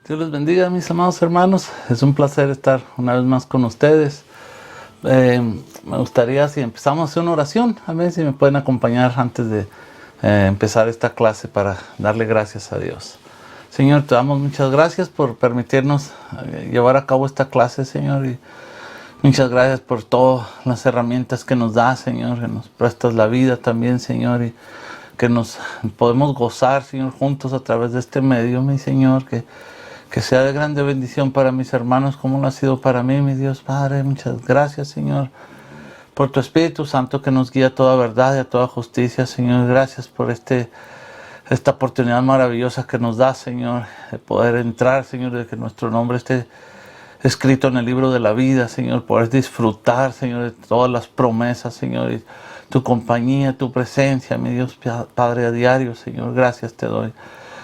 Dios les bendiga, mis amados hermanos. Es un placer estar una vez más con ustedes. Me gustaría si empezamos a hacer una oración. A ver si me pueden acompañar antes de empezar esta clase para darle gracias a Dios. Señor, te damos muchas gracias por permitirnos llevar a cabo esta clase, Señor. Y muchas gracias por todas las herramientas que nos das, Señor. Que nos prestas la vida también, Señor. Y que nos podemos gozar, Señor, juntos a través de este medio, mi Señor. Que sea de grande bendición para mis hermanos como lo ha sido para mí, mi Dios Padre. Muchas gracias, Señor, por tu Espíritu Santo que nos guía a toda verdad y a toda justicia, Señor. Gracias por esta oportunidad maravillosa que nos da, Señor, de poder entrar, Señor, de que nuestro nombre esté escrito en el libro de la vida, Señor. Poder disfrutar, Señor, de todas las promesas, Señor, y tu compañía, tu presencia, mi Dios Padre, a diario, Señor. Gracias te doy.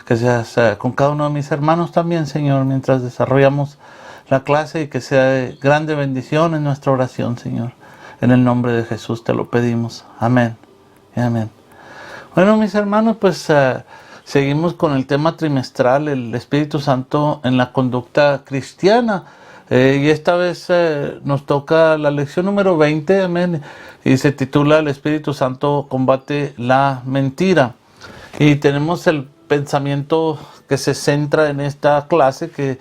Que seas con cada uno de mis hermanos también, Señor, mientras desarrollamos la clase, y que sea de grande bendición en nuestra oración, Señor. En el nombre de Jesús te lo pedimos. Amén y amén. Bueno, mis hermanos, pues seguimos con el tema trimestral, el Espíritu Santo en la conducta cristiana. Y esta vez nos toca la lección número 20, amén, y se titula El Espíritu Santo combate la mentira. Y tenemos el pensamiento que se centra en esta clase, que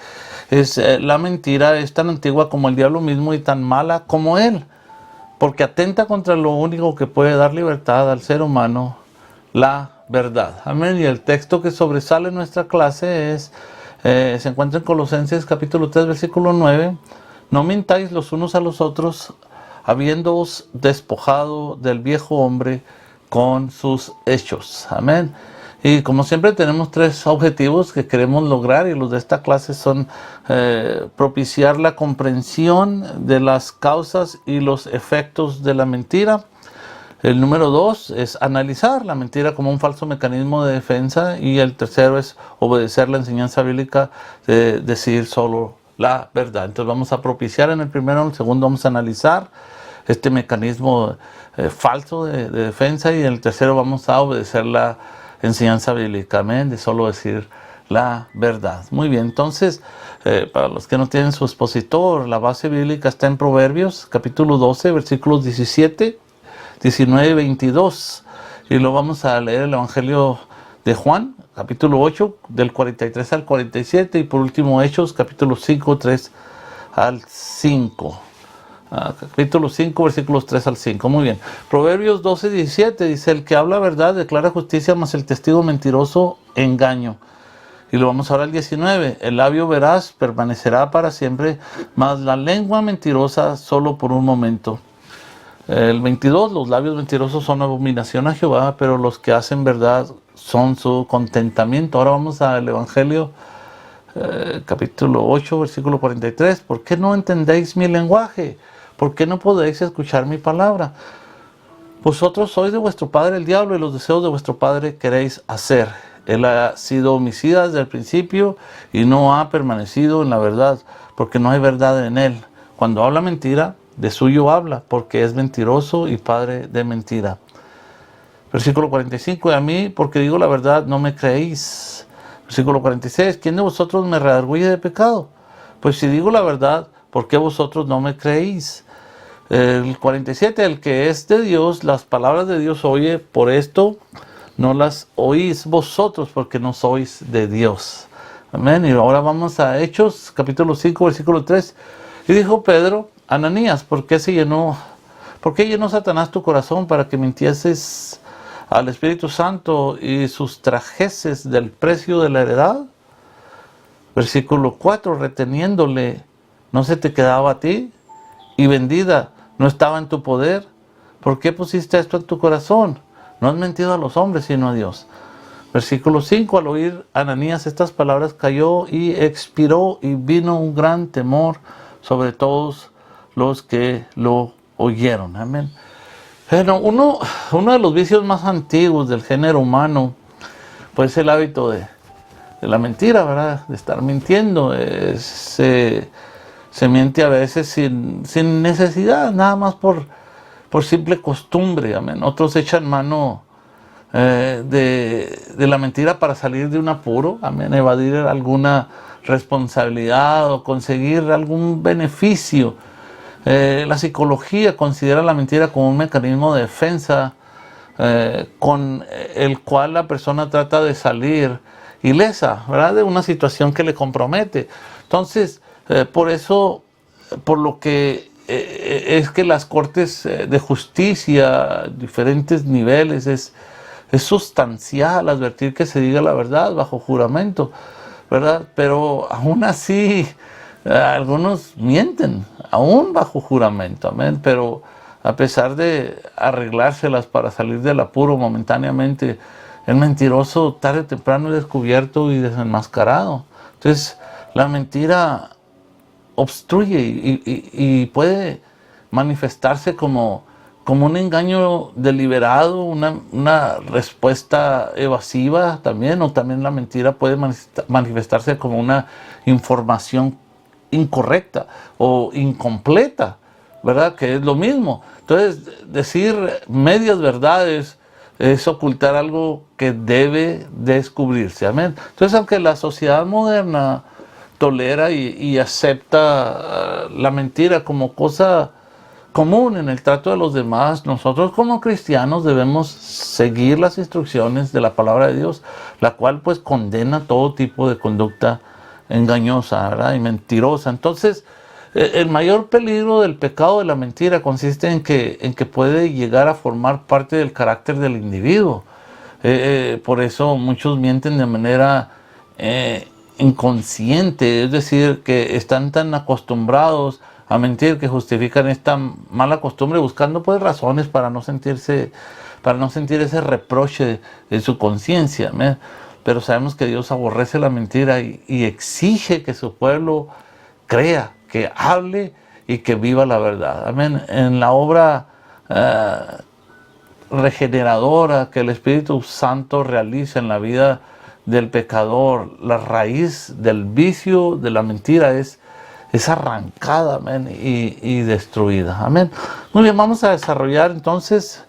es la mentira es tan antigua como el diablo mismo y tan mala como él, porque atenta contra lo único que puede dar libertad al ser humano, la verdad. Amén. Y el texto que sobresale en nuestra clase se encuentra en Colosenses capítulo 3 versículo 9. No mintáis los unos a los otros, habiéndoos despojado del viejo hombre con sus hechos. Amén. Y como siempre tenemos tres objetivos que queremos lograr, y los de esta clase son propiciar la comprensión de las causas y los efectos de la mentira. El número 2 es analizar la mentira como un falso mecanismo de defensa, y el tercero es obedecer la enseñanza bíblica de decir solo la verdad. Entonces vamos a propiciar en el primero, en el segundo vamos a analizar este mecanismo falso de defensa, y en el tercero vamos a obedecer la enseñanza bíblica, amén, de solo decir la verdad. Muy bien, entonces, para los que no tienen su expositor, la base bíblica está en Proverbios, capítulo 12, versículos 17, 19 y 22. Y luego vamos a leer el Evangelio de Juan, capítulo 8, del 43 al 47, y por último Hechos, capítulo 5, 3 al 5. Capítulo 5, versículos 3 al 5. Muy bien. Proverbios 12, 17 dice: el que habla verdad declara justicia, mas el testigo mentiroso engaño. Y lo vamos ahora al 19. El labio veraz permanecerá para siempre, mas la lengua mentirosa solo por un momento. El 22. Los labios mentirosos son abominación a Jehová, pero los que hacen verdad son su contentamiento. Ahora vamos al Evangelio capítulo 8, versículo 43. ¿Por qué no entendéis mi lenguaje? ¿Por qué no podéis escuchar mi palabra? Vosotros sois de vuestro padre el diablo, y los deseos de vuestro padre queréis hacer. Él ha sido homicida desde el principio y no ha permanecido en la verdad, porque no hay verdad en él. Cuando habla mentira, de suyo habla, porque es mentiroso y padre de mentira. Versículo 45. Y a mí, porque digo la verdad, no me creéis. Versículo 46. ¿Quién de vosotros me redarguye de pecado? Pues si digo la verdad, ¿por qué vosotros no me creéis? El 47. El que es de Dios, las palabras de Dios oye, por esto no las oís vosotros, porque no sois de Dios. Amén. Y ahora vamos a Hechos, capítulo 5, versículo 3. Y dijo Pedro: Ananías, ¿por qué llenó Satanás tu corazón para que mintieses al Espíritu Santo y sustrajeses del precio de la heredad? Versículo 4. Reteniéndole, ¿no se te quedaba a ti? Y vendida, ¿no estaba en tu poder? ¿Por qué pusiste esto en tu corazón? No has mentido a los hombres, sino a Dios. Versículo 5. Al oír Ananías estas palabras, cayó y expiró, y vino un gran temor sobre todos los que lo oyeron. Amén. Bueno, uno de los vicios más antiguos del género humano, pues es el hábito de la mentira, ¿verdad? De estar mintiendo. Se miente a veces sin necesidad, nada más por simple costumbre. Amén. Otros echan mano de la mentira para salir de un apuro, amén, evadir alguna responsabilidad o conseguir algún beneficio. La psicología considera la mentira como un mecanismo de defensa con el cual la persona trata de salir ilesa, ¿verdad?, de una situación que le compromete. Entonces, por eso, por lo que es que las cortes de justicia, diferentes niveles, es sustancial advertir que se diga la verdad bajo juramento, ¿verdad? Pero aún así, algunos mienten, aún bajo juramento, amén. Pero a pesar de arreglárselas para salir del apuro momentáneamente, el mentiroso tarde o temprano es descubierto y desenmascarado. Entonces, la mentira obstruye y puede manifestarse como un engaño deliberado, una respuesta evasiva también, o también la mentira puede manifestarse como una información incorrecta o incompleta, ¿verdad?, que es lo mismo. Entonces, decir medias verdades es ocultar algo que debe descubrirse, amén. Entonces, aunque la sociedad moderna tolera y acepta la mentira como cosa común en el trato de los demás, nosotros como cristianos debemos seguir las instrucciones de la palabra de Dios, la cual pues condena todo tipo de conducta engañosa, ¿verdad?, y mentirosa. Entonces, el mayor peligro del pecado de la mentira consiste en que puede llegar a formar parte del carácter del individuo. Por eso muchos mienten de manera inconsciente, es decir, que están tan acostumbrados a mentir que justifican esta mala costumbre buscando pues razones para no sentir ese reproche en su conciencia. Pero sabemos que Dios aborrece la mentira y exige que su pueblo crea, que hable y que viva la verdad. Amén. En la obra regeneradora que el Espíritu Santo realiza en la vida del pecador, la raíz del vicio de la mentira es arrancada, amén, y destruida. Amén. Muy bien, vamos a desarrollar entonces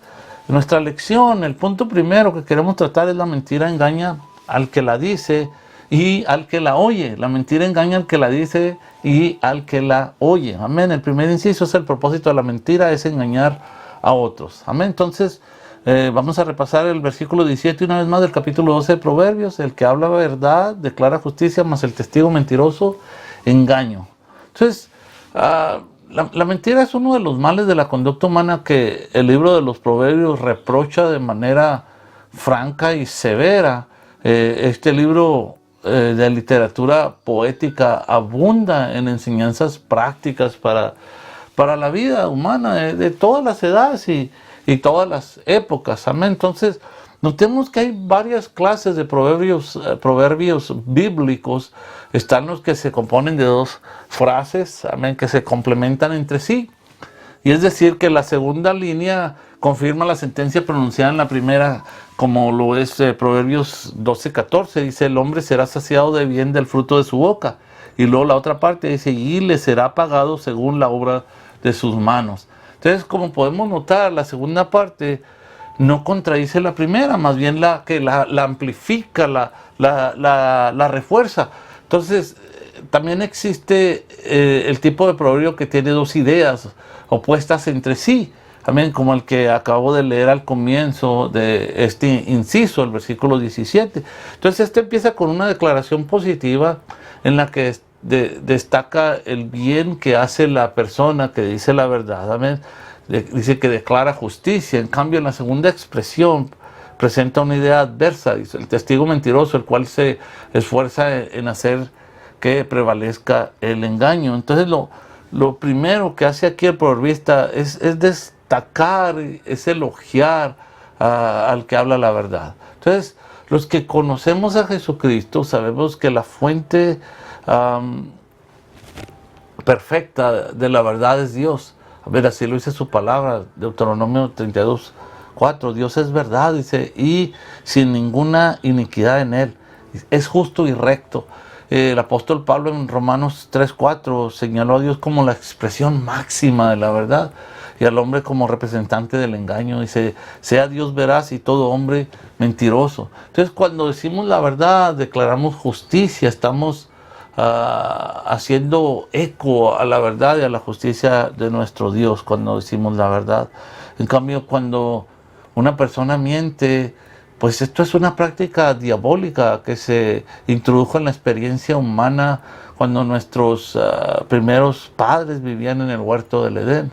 nuestra lección. El punto primero que queremos tratar es: la mentira engaña al que la dice y al que la oye. La mentira engaña al que la dice y al que la oye. Amén. El primer inciso es: el propósito de la mentira es engañar a otros. Amén. Entonces, vamos a repasar el versículo 17 una vez más del capítulo 12 de Proverbios. El que habla verdad declara justicia, mas el testigo mentiroso engaño. Entonces, la mentira es uno de los males de la conducta humana que el libro de los Proverbios reprocha de manera franca y severa. Este libro de literatura poética abunda en enseñanzas prácticas para la vida humana de todas las edades y todas las épocas. Amén. Entonces, notemos que hay varias clases de proverbios bíblicos. Están los que se componen de dos frases, amén, que se complementan entre sí. Y es decir, que la segunda línea confirma la sentencia pronunciada en la primera, como lo es Proverbios 12:14. Dice: el hombre será saciado de bien del fruto de su boca. Y luego la otra parte dice: y le será pagado según la obra de sus manos. Entonces, como podemos notar, la segunda parte no contradice la primera, más bien la amplifica, la refuerza. Entonces, también existe el tipo de proverbio que tiene dos ideas opuestas entre sí, también como el que acabo de leer al comienzo de este inciso, el versículo 17. Entonces, este empieza con una declaración positiva en la que destaca el bien que hace la persona que dice la verdad. Amén. Dice que declara justicia. En cambio, en la segunda expresión presenta una idea adversa. Dice: el testigo mentiroso, el cual se esfuerza en hacer que prevalezca el engaño. Entonces, lo primero que hace aquí el proverbista es destacar, es elogiar al que habla la verdad. Entonces, los que conocemos a Jesucristo sabemos que la fuente perfecta de la verdad es Dios. A ver, así lo dice su palabra, Deuteronomio 32:4. Dios es verdad, dice, y sin ninguna iniquidad en él. Es justo y recto. El apóstol Pablo en Romanos 3:4 señaló a Dios como la expresión máxima de la verdad y al hombre como representante del engaño. Dice: sea Dios veraz y todo hombre mentiroso. Entonces, cuando decimos la verdad, declaramos justicia, estamos haciendo eco a la verdad y a la justicia de nuestro Dios cuando decimos la verdad. En cambio, cuando una persona miente, pues esto es una práctica diabólica que se introdujo en la experiencia humana cuando nuestros primeros padres vivían en el huerto del Edén.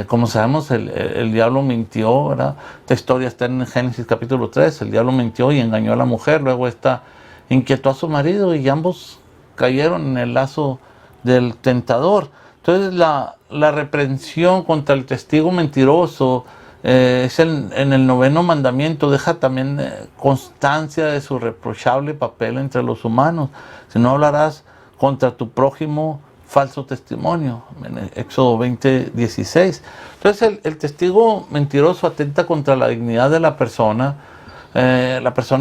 Como sabemos, el diablo mintió, ¿verdad? Esta historia está en Génesis capítulo 3. El diablo mintió y engañó a la mujer. Luego esta inquietó a su marido y ambos cayeron en el lazo del tentador. Entonces la reprensión contra el testigo mentiroso es en el 9º mandamiento. Deja también constancia de su reprochable papel entre los humanos. Si no hablarás contra tu prójimo falso testimonio, en Éxodo 20:16. Entonces el testigo mentiroso atenta contra la dignidad de la persona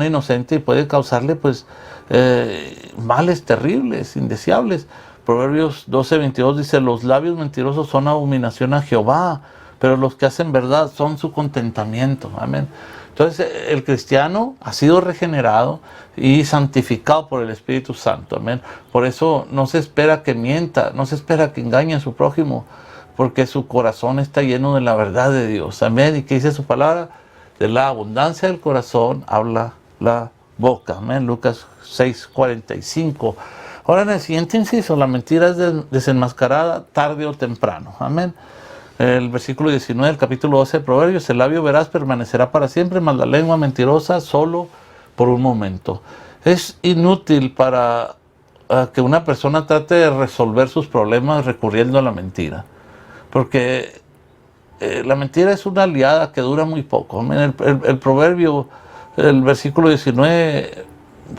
inocente, y puede causarle pues males terribles, indeseables. Proverbios 12:22 dice: los labios mentirosos son abominación a Jehová, pero los que hacen verdad son su contentamiento. Amén. Entonces el cristiano ha sido regenerado y santificado por el Espíritu Santo. Amén. Por eso no se espera que mienta, no se espera que engañe a su prójimo, porque su corazón está lleno de la verdad de Dios. Amén. ¿Y qué dice su palabra? De la abundancia del corazón habla la boca. Amén. Lucas 6:45. Ahora, en el siguiente inciso, la mentira es desenmascarada tarde o temprano. Amén. El versículo 19 del capítulo 12 de Proverbios: el labio veraz permanecerá para siempre, mas la lengua mentirosa solo por un momento. Es inútil para que una persona trate de resolver sus problemas recurriendo a la mentira, porque la mentira es una aliada que dura muy poco. El proverbio, el versículo 19,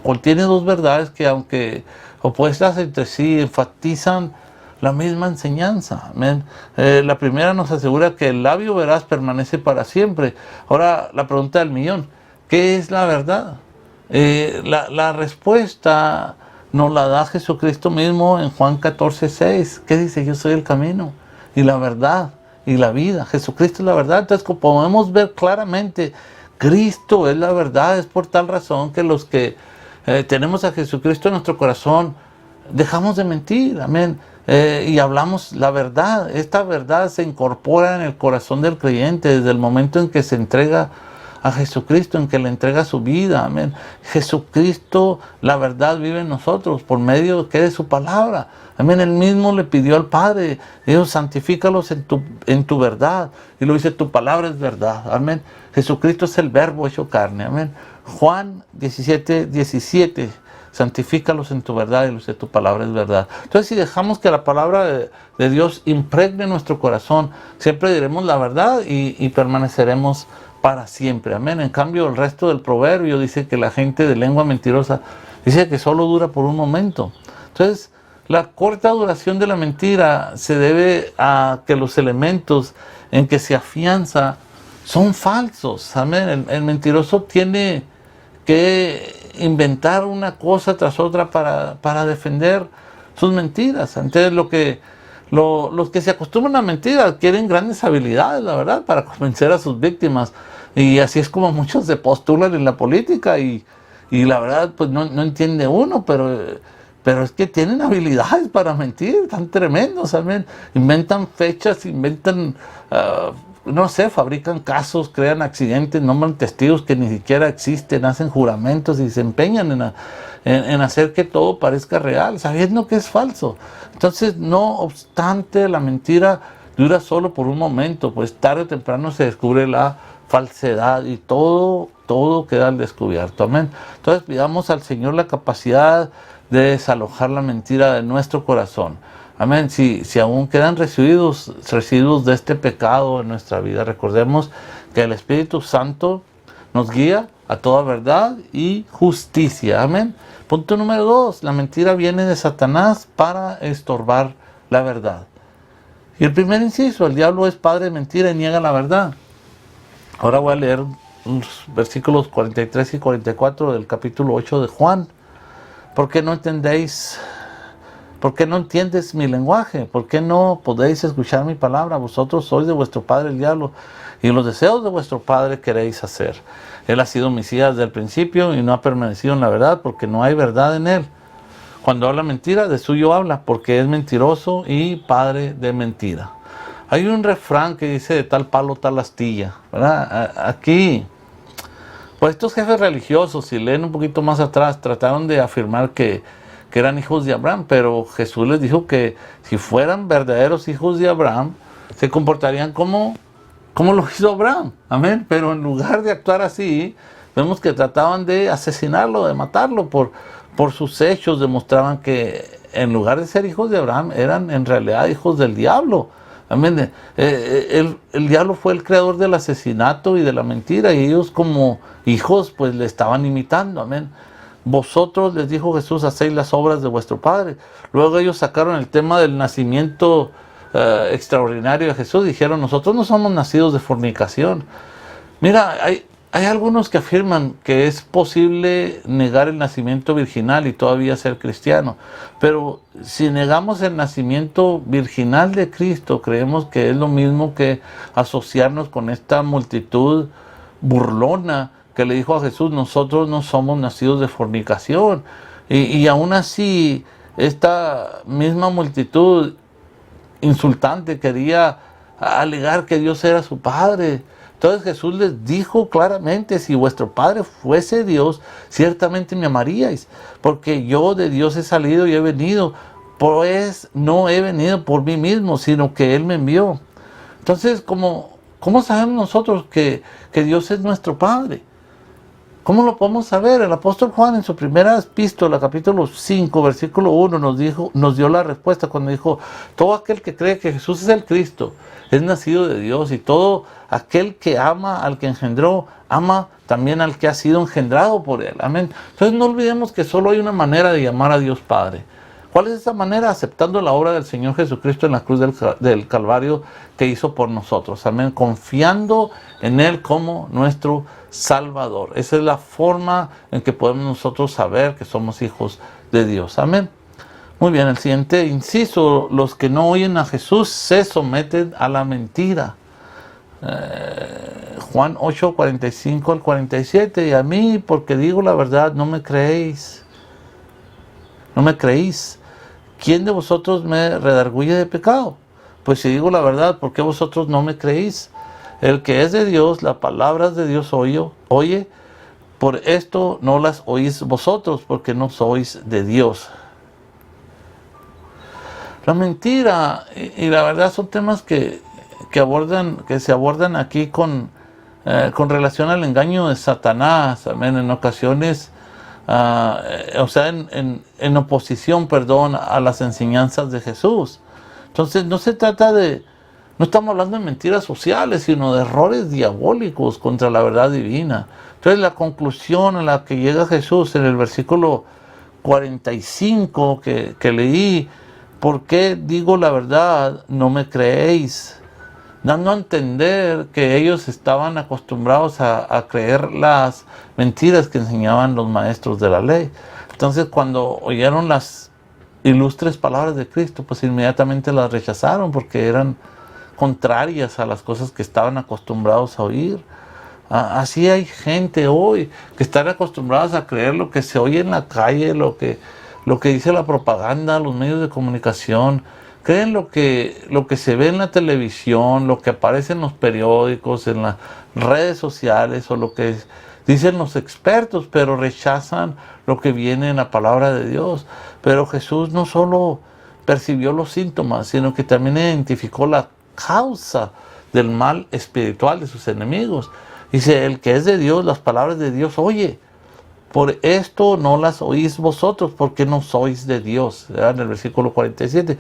contiene dos verdades que, aunque opuestas entre sí, enfatizan la misma enseñanza. Amén. La primera nos asegura que el labio veraz permanece para siempre. Ahora, la pregunta del millón: ¿qué es la verdad? La respuesta nos la da Jesucristo mismo en Juan 14:6. ¿Qué dice? Yo soy el camino y la verdad y la vida. Jesucristo es la verdad. Entonces, como podemos ver claramente, Cristo es la verdad. Es por tal razón que los que tenemos a Jesucristo en nuestro corazón dejamos de mentir. Amén. Y hablamos la verdad. Esta verdad se incorpora en el corazón del creyente desde el momento en que se entrega a Jesucristo, en que le entrega su vida. Amén. Jesucristo, la verdad, vive en nosotros por medio de su palabra. Amén. Él mismo le pidió al Padre: Dios, santifícalos en tu verdad. Y lo dice: tu palabra es verdad. Amén. Jesucristo es el verbo hecho carne. Amén. Juan 17:17. Santifícalos en tu verdad, y lo dice: tu palabra es verdad. Entonces, si dejamos que la palabra de Dios impregne nuestro corazón, siempre diremos la verdad y permaneceremos para siempre. Amén. En cambio, el resto del proverbio dice que la gente de lengua mentirosa dice que solo dura por un momento. Entonces, la corta duración de la mentira se debe a que los elementos en que se afianza son falsos. Amén. El mentiroso tiene que inventar una cosa tras otra para defender sus mentiras. Entonces, los que se acostumbran a mentir adquieren grandes habilidades, la verdad, para convencer a sus víctimas. Y así es como muchos se postulan en la política y la verdad, pues no entiende uno, pero es que tienen habilidades para mentir tan tremendos. ¿Saben? Inventan fechas, inventan, no sé, fabrican casos, crean accidentes, nombran testigos que ni siquiera existen, hacen juramentos y se empeñan en hacer que todo parezca real, sabiendo que es falso. Entonces, no obstante, la mentira dura solo por un momento, pues tarde o temprano se descubre la falsedad y todo queda al descubierto. Amén. Entonces, pidamos al Señor la capacidad de desalojar la mentira de nuestro corazón. Amén. Si aún quedan residuos de este pecado en nuestra vida, recordemos que el Espíritu Santo nos guía a toda verdad y justicia. Amén. Punto número 2. La mentira viene de Satanás para estorbar la verdad. Y el primer inciso: el diablo es padre de mentira y niega la verdad. Ahora voy a leer los versículos 43 y 44 del capítulo 8 de Juan. ¿Por qué no entendéis? ¿Por qué no entiendes mi lenguaje? ¿Por qué no podéis escuchar mi palabra? Vosotros sois de vuestro padre el diablo, y los deseos de vuestro padre queréis hacer. Él ha sido homicida desde el principio y no ha permanecido en la verdad, porque no hay verdad en él. Cuando habla mentira, de suyo habla, porque es mentiroso y padre de mentira. Hay un refrán que dice de tal palo, tal astilla, ¿verdad? Aquí, pues estos jefes religiosos, si leen un poquito más atrás, trataron de afirmar que eran hijos de Abraham, pero Jesús les dijo que si fueran verdaderos hijos de Abraham, se comportarían como lo hizo Abraham, amén. Pero en lugar de actuar así, vemos que trataban de asesinarlo, de matarlo por sus hechos, demostraban que en lugar de ser hijos de Abraham, eran en realidad hijos del diablo. Amén. El diablo fue el creador del asesinato y de la mentira, y ellos como hijos pues le estaban imitando. Amén. Vosotros, les dijo Jesús, hacéis las obras de vuestro Padre. Luego ellos sacaron el tema del nacimiento extraordinario de Jesús. Dijeron, nosotros no somos nacidos de fornicación. Mira, hay algunos que afirman que es posible negar el nacimiento virginal y todavía ser cristiano. Pero si negamos el nacimiento virginal de Cristo, creemos que es lo mismo que asociarnos con esta multitud burlona que le dijo a Jesús, nosotros no somos nacidos de fornicación. Y aún así, esta misma multitud insultante quería alegar que Dios era su Padre. Entonces Jesús les dijo claramente, si vuestro Padre fuese Dios, ciertamente me amaríais, porque yo de Dios he salido y he venido, pues no he venido por mí mismo, sino que Él me envió. Entonces, ¿cómo sabemos nosotros que Dios es nuestro Padre? ¿Cómo lo podemos saber? El apóstol Juan en su primera epístola, capítulo 5, versículo 1, nos dio la respuesta cuando dijo, todo aquel que cree que Jesús es el Cristo, es nacido de Dios, y todo aquel que ama al que engendró, ama también al que ha sido engendrado por Él. Amén. Entonces no olvidemos que solo hay una manera de llamar a Dios Padre. ¿Cuál es esa manera? Aceptando la obra del Señor Jesucristo en la cruz del Calvario que hizo por nosotros. Amén. Confiando en Él como nuestro Salvador. Esa es la forma en que podemos nosotros saber que somos hijos de Dios. Amén. Muy bien, el siguiente inciso. Los que no oyen a Jesús se someten a la mentira. Juan 8, 45 al 47. Y a mí, porque digo la verdad, no me creéis. No me creéis. ¿Quién de vosotros me redarguye de pecado? Pues si digo la verdad, ¿por qué vosotros no me creéis? El que es de Dios, las palabras de Dios oye, por esto no las oís vosotros, porque no sois de Dios. La mentira y la verdad son temas que se abordan aquí con relación al engaño de Satanás. Amén. En ocasiones, en oposición, a las enseñanzas de Jesús. Entonces no estamos hablando de mentiras sociales, sino de errores diabólicos contra la verdad divina. Entonces la conclusión a la que llega Jesús en el versículo 45 que leí, ¿por qué digo la verdad? No me creéis. Dando a entender que ellos estaban acostumbrados a creer las mentiras que enseñaban los maestros de la ley. Entonces cuando oyeron las ilustres palabras de Cristo, pues inmediatamente las rechazaron porque eran contrarias a las cosas que estaban acostumbrados a oír. Así hay gente hoy que están acostumbrados a creer lo que se oye en la calle, lo que dice la propaganda, los medios de comunicación. Creen lo que se ve en la televisión, lo que aparece en los periódicos, en las redes sociales, o lo que dicen los expertos, pero rechazan lo que viene en la palabra de Dios. Pero Jesús no solo percibió los síntomas, sino que también identificó la causa del mal espiritual de sus enemigos. Dice, el que es de Dios, las palabras de Dios oye. Por esto no las oís vosotros, porque no sois de Dios. En el versículo 47.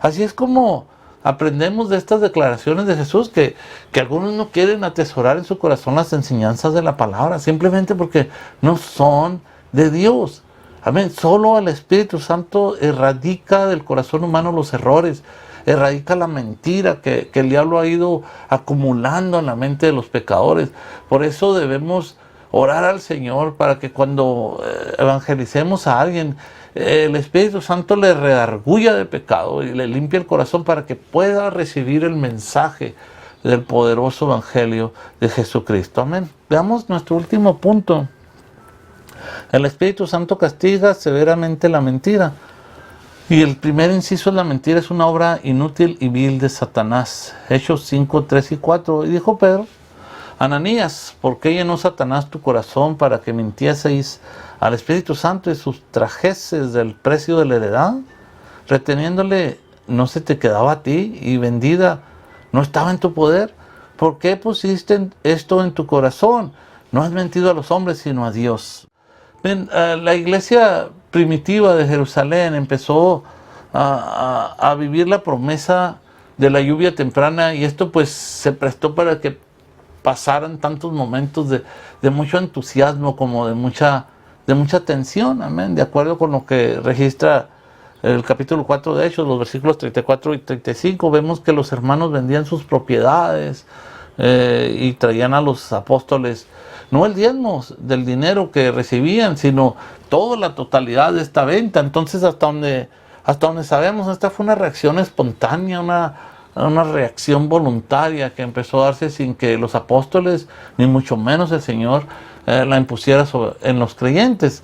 Así es como aprendemos de estas declaraciones de Jesús, que algunos no quieren atesorar en su corazón las enseñanzas de la palabra, simplemente porque no son de Dios. Amén. Solo el Espíritu Santo erradica del corazón humano los errores, erradica la mentira que el diablo ha ido acumulando en la mente de los pecadores. Por eso debemos orar al Señor para que cuando evangelicemos a alguien, el Espíritu Santo le redarguya de pecado y le limpie el corazón para que pueda recibir el mensaje del poderoso evangelio de Jesucristo. Amén. Veamos nuestro último punto. El Espíritu Santo castiga severamente la mentira. Y el primer inciso es: la mentira es una obra inútil y vil de Satanás. Hechos 5, 3 y 4. Y dijo Pedro: Ananías, ¿por qué llenó Satanás tu corazón para que mintieseis al Espíritu Santo y sustrajeses del precio de la heredad? Reteniéndole, ¿no se te quedaba a ti? Y vendida, ¿no estaba en tu poder? ¿Por qué pusiste esto en tu corazón? No has mentido a los hombres, sino a Dios. Ven, la iglesia primitiva de Jerusalén empezó a vivir la promesa de la lluvia temprana, y esto pues se prestó para que pasaran tantos momentos de mucho entusiasmo como de mucha tensión, amén, de acuerdo con lo que registra el capítulo 4 de Hechos, los versículos 34 y 35, vemos que los hermanos vendían sus propiedades y traían a los apóstoles no el diezmo del dinero que recibían, sino toda la totalidad de esta venta. Entonces, hasta donde sabemos, esta fue una reacción espontánea, una reacción voluntaria que empezó a darse sin que los apóstoles, ni mucho menos el Señor, la impusiera en los creyentes.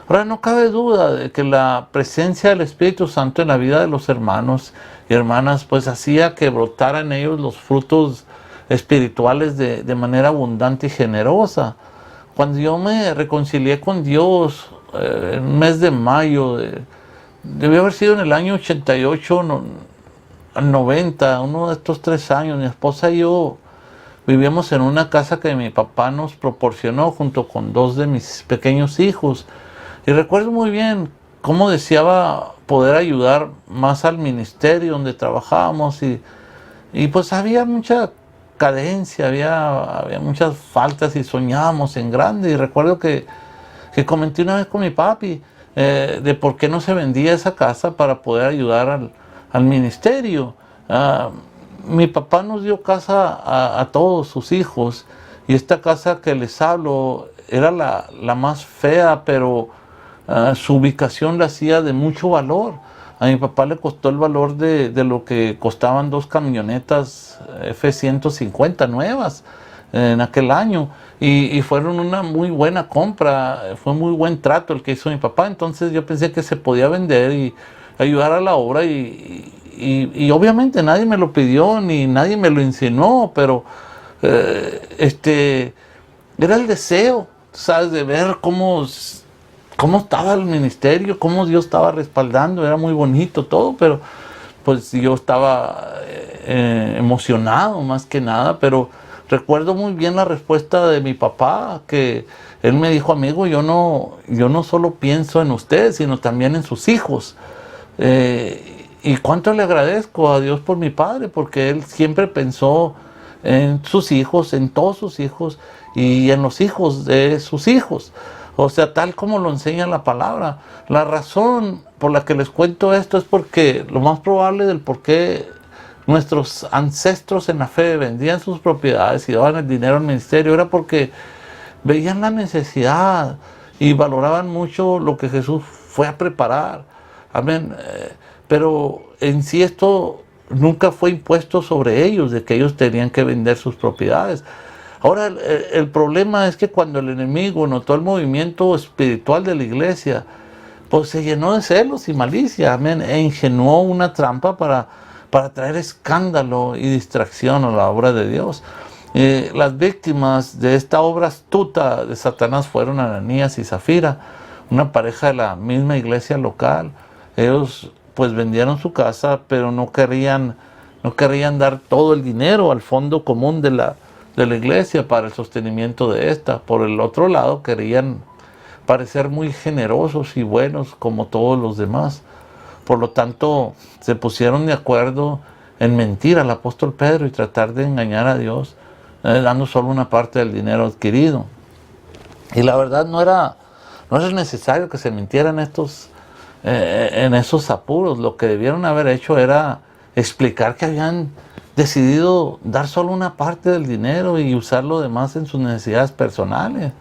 Ahora, no cabe duda de que la presencia del Espíritu Santo en la vida de los hermanos y hermanas pues hacía que brotaran en ellos los frutos espirituales de manera abundante y generosa. Cuando yo me reconcilié con Dios en el mes de mayo, debió haber sido en el año 88 al 90, uno de estos 3 años, mi esposa y yo vivíamos en una casa que mi papá nos proporcionó junto con 2 de mis pequeños hijos. Y recuerdo muy bien cómo deseaba poder ayudar más al ministerio donde trabajábamos, y pues había mucha cadencia, había muchas faltas y soñábamos en grande. Y recuerdo que comenté una vez con mi papi de por qué no se vendía esa casa para poder ayudar al ministerio. Mi papá nos dio casa a todos sus hijos, y esta casa que les hablo era la más fea, pero su ubicación la hacía de mucho valor. A mi papá le costó el valor de lo que costaban 2 camionetas F-150 nuevas en aquel año, y fueron una muy buena compra, fue muy buen trato el que hizo mi papá. Entonces yo pensé que se podía vender y ayudar a la obra, y obviamente nadie me lo pidió ni nadie me lo insinuó, pero era el deseo, ¿sabes?, de ver cómo estaba el ministerio, cómo Dios estaba respaldando. Era muy bonito todo, pero pues yo estaba emocionado más que nada. Pero recuerdo muy bien la respuesta de mi papá, que él me dijo: amigo, yo no solo pienso en usted, sino también en sus hijos. Y cuánto le agradezco a Dios por mi padre, porque él siempre pensó en sus hijos, en todos sus hijos y en los hijos de sus hijos. O sea, tal como lo enseña la palabra. La razón por la que les cuento esto es porque lo más probable del por qué nuestros ancestros en la fe vendían sus propiedades y daban el dinero al ministerio era porque veían la necesidad y valoraban mucho lo que Jesús fue a preparar. Amén. Pero en sí esto nunca fue impuesto sobre ellos, de que ellos tenían que vender sus propiedades. Ahora, el problema es que cuando el enemigo notó el movimiento espiritual de la iglesia, pues se llenó de celos y malicia, amén, e ingenuó una trampa para traer escándalo y distracción a la obra de Dios. Las víctimas de esta obra astuta de Satanás fueron Ananías y Zafira, una pareja de la misma iglesia local. Ellos pues vendieron su casa, pero no querían dar todo el dinero al fondo común de la iglesia para el sostenimiento de esta. Por el otro lado, querían parecer muy generosos y buenos como todos los demás. Por lo tanto, se pusieron de acuerdo en mentir al apóstol Pedro y tratar de engañar a Dios, dando solo una parte del dinero adquirido. Y la verdad no era necesario que se mintieran en esos apuros. Lo que debieron haber hecho era explicar que habían decidido dar solo una parte del dinero y usar lo demás en sus necesidades personales.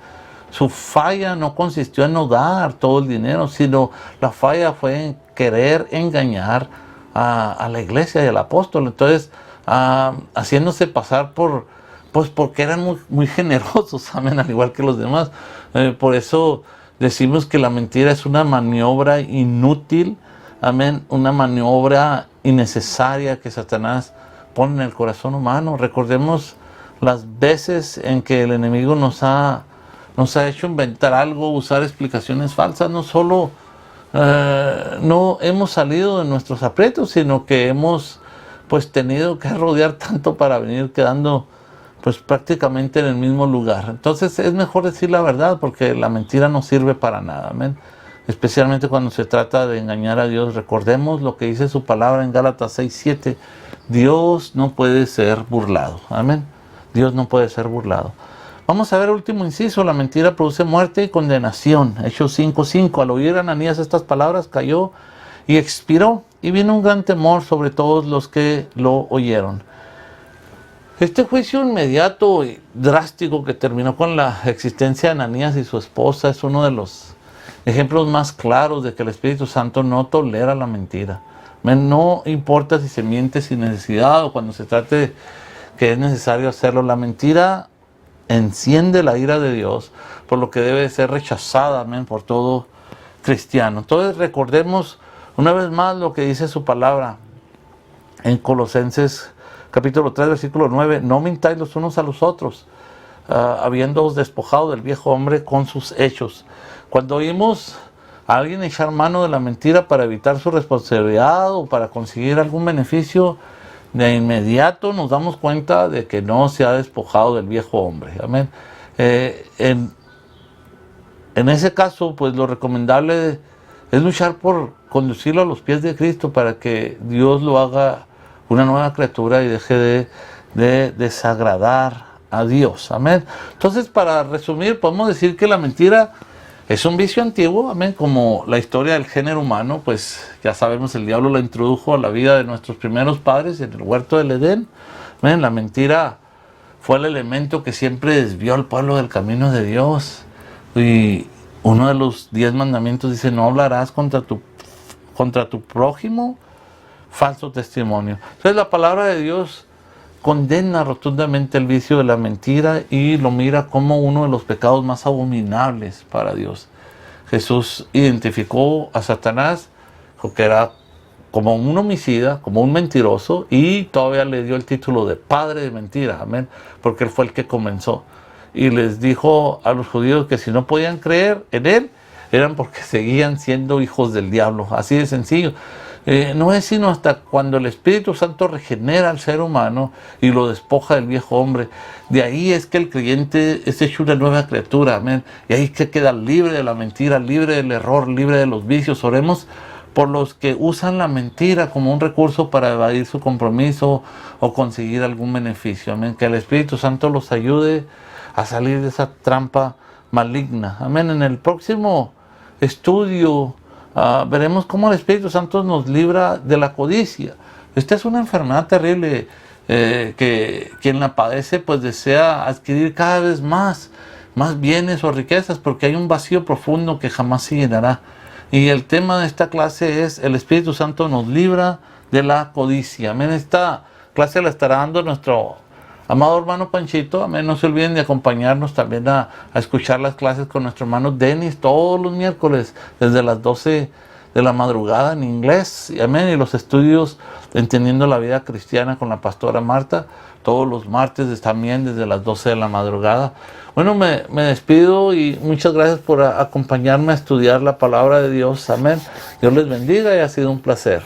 Su falla no consistió en no dar todo el dinero, sino la falla fue en querer engañar a la iglesia y al apóstol. Entonces, haciéndose pasar porque eran muy, muy generosos, amén, al igual que los demás. Por eso decimos que la mentira es una maniobra inútil amén, una maniobra innecesaria que Satanás pone en el corazón humano. Recordemos las veces en que el enemigo nos ha hecho inventar algo, usar explicaciones falsas. No solo no hemos salido de nuestros aprietos, sino que hemos pues tenido que rodear tanto para venir quedando pues prácticamente en el mismo lugar. Entonces es mejor decir la verdad, porque la mentira no sirve para nada, amén. Especialmente cuando se trata de engañar a Dios. Recordemos lo que dice su palabra en Gálatas 6:7. Dios no puede ser burlado, amén. Dios no puede ser burlado. Vamos a ver el último inciso. La mentira produce muerte y condenación. Hechos 5:5. Al oír Ananías estas palabras, cayó y expiró, y vino un gran temor sobre todos los que lo oyeron. Este juicio inmediato y drástico que terminó con la existencia de Ananías y su esposa es uno de los ejemplos más claros de que el Espíritu Santo no tolera la mentira. No importa si se miente sin necesidad o cuando se trate que es necesario hacerlo. La mentira enciende la ira de Dios, por lo que debe ser rechazada, amén, por todo cristiano. Entonces recordemos una vez más lo que dice su palabra en Colosenses capítulo 3, versículo 9. No mintáis los unos a los otros, habiéndoos despojado del viejo hombre con sus hechos. Cuando oímos a alguien echar mano de la mentira para evitar su responsabilidad o para conseguir algún beneficio, de inmediato nos damos cuenta de que no se ha despojado del viejo hombre. Amén. En ese caso, pues lo recomendable es luchar por conducirlo a los pies de Cristo para que Dios lo haga una nueva criatura y deje de desagradar a Dios. Amén. Entonces, para resumir, podemos decir que la mentira es un vicio antiguo, amén, como la historia del género humano. Pues ya sabemos, el diablo la introdujo a la vida de nuestros primeros padres en el huerto del Edén. Amén. La mentira fue el elemento que siempre desvió al pueblo del camino de Dios. Y uno de los 10 mandamientos dice: no hablarás contra tu prójimo falso testimonio. Entonces la palabra de Dios condena rotundamente el vicio de la mentira y lo mira como uno de los pecados más abominables para Dios. Jesús identificó a Satanás que era como un homicida, como un mentiroso, y todavía le dio el título de padre de mentira, amén, porque él fue el que comenzó. Y les dijo a los judíos que si no podían creer en él, eran porque seguían siendo hijos del diablo. Así de sencillo. No es sino hasta cuando el Espíritu Santo regenera al ser humano y lo despoja del viejo hombre. De ahí es que el creyente es hecho una nueva criatura, amén. Y ahí que queda libre de la mentira, libre del error, libre de los vicios. Oremos por los que usan la mentira como un recurso para evadir su compromiso o conseguir algún beneficio, amén. Que el Espíritu Santo los ayude a salir de esa trampa maligna, amén. En el próximo estudio veremos cómo el Espíritu Santo nos libra de la codicia. Esta es una enfermedad terrible que quien la padece pues desea adquirir cada vez más bienes o riquezas, porque hay un vacío profundo que jamás se llenará. Y el tema de esta clase es: el Espíritu Santo nos libra de la codicia. Amén. Esta clase la estará dando nuestro amado hermano Panchito. Amén. No se olviden de acompañarnos también a escuchar las clases con nuestro hermano Denis todos los miércoles desde las 12 de la madrugada en inglés. Amén. Y los estudios Entendiendo la Vida Cristiana con la pastora Marta todos los martes también desde las 12 de la madrugada. Bueno, me despido y muchas gracias por acompañarme a estudiar la palabra de Dios. Amén. Dios les bendiga y ha sido un placer.